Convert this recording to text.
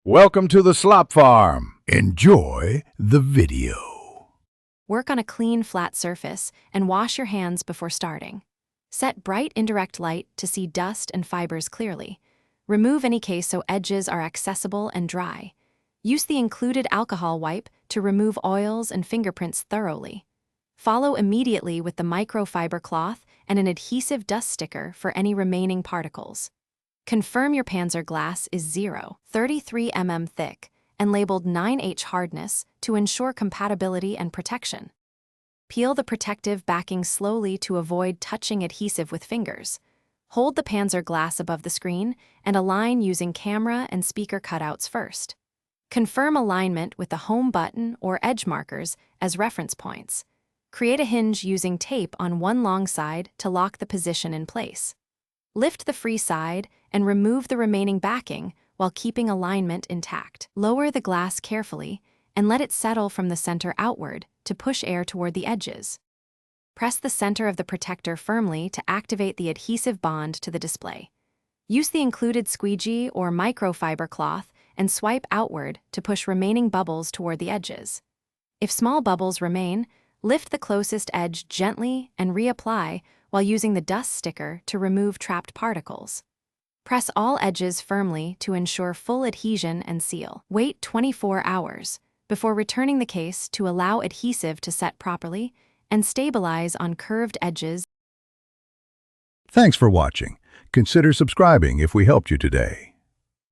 Welcome to the Slop Farm. Enjoy the video. Work on a clean, flat surface and wash your hands before starting. Set bright indirect light to see dust and fibers clearly. Remove any case so edges are accessible and dry. Use the included alcohol wipe to remove oils and fingerprints thoroughly. Follow immediately with the microfiber cloth and an adhesive dust sticker for any remaining particles. Confirm your Panzerglass is 0.33 mm thick and labeled 9H hardness to ensure compatibility and protection. Peel the protective backing slowly to avoid touching adhesive with fingers. Hold the Panzerglass above the screen and align using camera and speaker cutouts first. Confirm alignment with the home button or edge markers as reference points. Create a hinge using tape on one long side to lock the position in place. Lift the free side and remove the remaining backing while keeping alignment intact. Lower the glass carefully and let it settle from the center outward to push air toward the edges. Press the center of the protector firmly to activate the adhesive bond to the display. Use the included squeegee or microfiber cloth and swipe outward to push remaining bubbles toward the edges. If small bubbles remain, lift the closest edge gently and reapply while using the dust sticker to remove trapped particles. Press all edges firmly to ensure full adhesion and seal. Wait 24 hours before returning the case to allow adhesive to set properly and stabilize on curved edges. Thanks for watching. Consider subscribing if we helped you today.